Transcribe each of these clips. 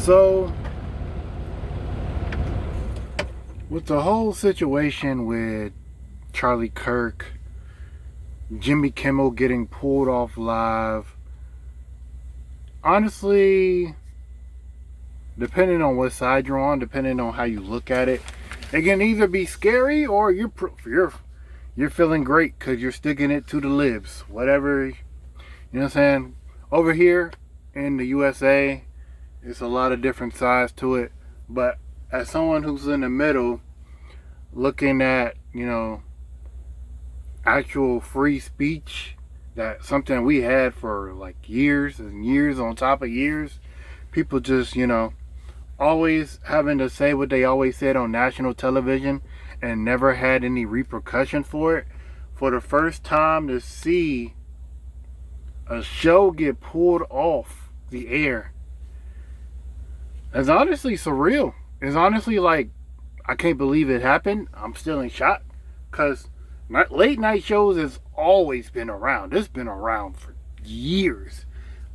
So, with the whole situation with Charlie Kirk, Jimmy Kimmel getting pulled off live, honestly, depending on what side you're on, depending on how you look at it, it can either be scary or you're feeling great because you're sticking it to the libs. Whatever, you know what I'm saying? Over here in the USA, it's a lot of different sides to it. But as someone who's in the middle, looking at, actual free speech, that's something we had for like years and years on top of years. People just, always having to say what they always said on national television and never had any repercussion for it. For the first time to see a show get pulled off the air is honestly surreal. It's honestly like, I can't believe it happened. I'm still in shock because late night shows has always been around. It's been around for years.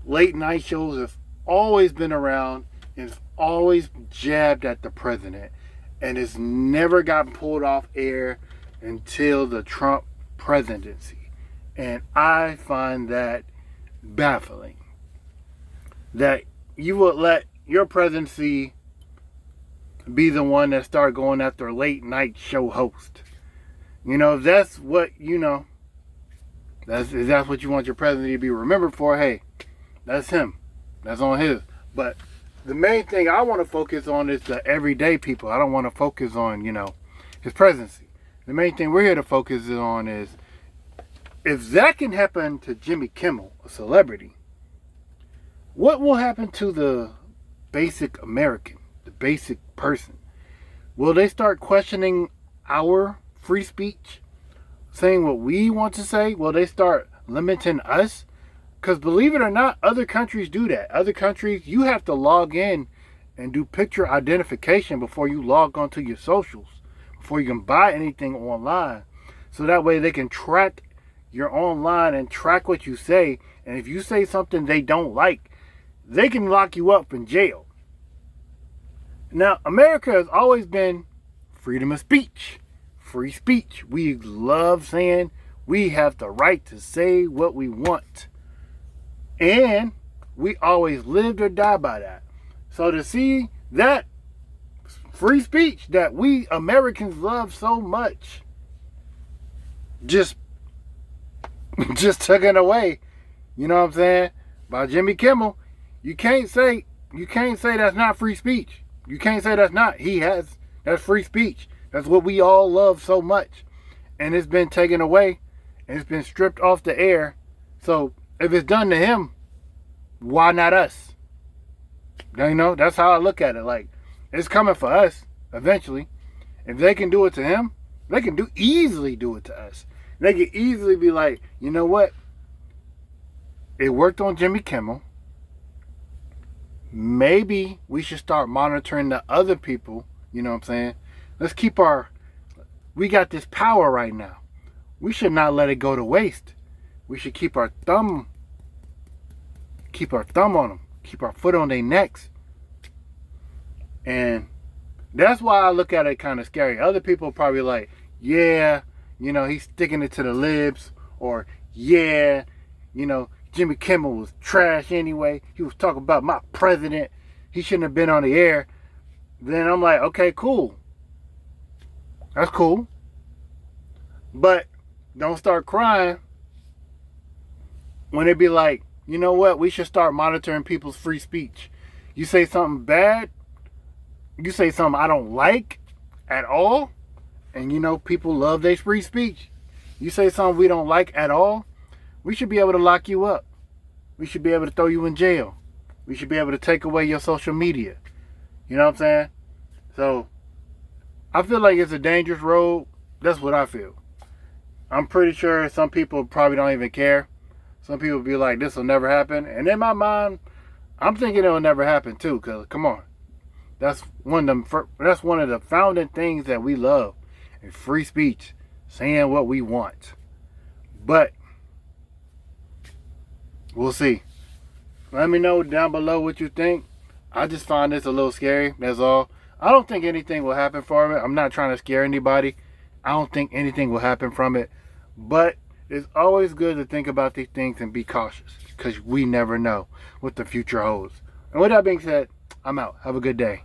Late night shows have always been around and it's always jabbed at the president, and it's never gotten pulled off air until the Trump presidency. And I find that baffling, that you would let your presidency be the one that start going after late night show host. If that's what if that's what you want your president to be remembered for, hey, that's him. That's on his. But the main thing I want to focus on is the everyday people. I don't want to focus on, his presidency. The main thing we're here to focus on is, if that can happen to Jimmy Kimmel, a celebrity, what will happen to the basic American, the basic person? Will they start questioning our free speech, saying what we want to say? Will they start limiting us? Because believe it or not, other countries do that. Other countries, you have to log in and do picture identification before you log onto your socials, before you can buy anything online. So that way they can track your online and track what you say. And if you say something they don't like, they can lock you up in jail. Now, America has always been freedom of speech. Free speech. We love saying we have the right to say what we want. And we always lived or die by that. So to see that free speech that we Americans love so much just taken away, you know what I'm saying, by Jimmy Kimmel, you can't say that's not free speech. You can't say that's not. That's free speech. That's what we all love so much. And it's been taken away and it's been stripped off the air. So if it's done to him, why not us? That's how I look at it. Like, it's coming for us eventually. If they can do it to him, they can easily do it to us. They can easily be like, you know what? It worked on Jimmy Kimmel. Maybe we should start monitoring the other people. You know what I'm saying? Let's we got this power right now. We should not let it go to waste. We should keep our thumb on them. Keep our foot on their necks. And that's why I look at it kind of scary. Other people are probably like, yeah, he's sticking it to the libs. Or, yeah, Jimmy Kimmel was trash anyway. He was talking about my president. He shouldn't have been on the air. Then I'm like, okay, cool. That's cool. But don't start crying when it be like, you know what? We should start monitoring people's free speech. You say something bad, you say something I don't like at all, and people love their free speech. You say something we don't like at all, we should be able to lock you up. We should be able to throw you in jail. We should be able to take away your social media. You know what I'm saying? So, I feel like it's a dangerous road. That's what I feel. I'm pretty sure some people probably don't even care. Some people be like, this will never happen. And in my mind, I'm thinking it will never happen too. Because, come on. That's one of the founding things that we love. And free speech. Saying what we want. But, we'll see. Let me know down below what you think. I just find this a little scary. That's all. I don't think anything will happen from it. I'm not trying to scare anybody. I don't think anything will happen from it. But it's always good to think about these things and be cautious because we never know what the future holds. And with that being said, I'm out. Have a good day.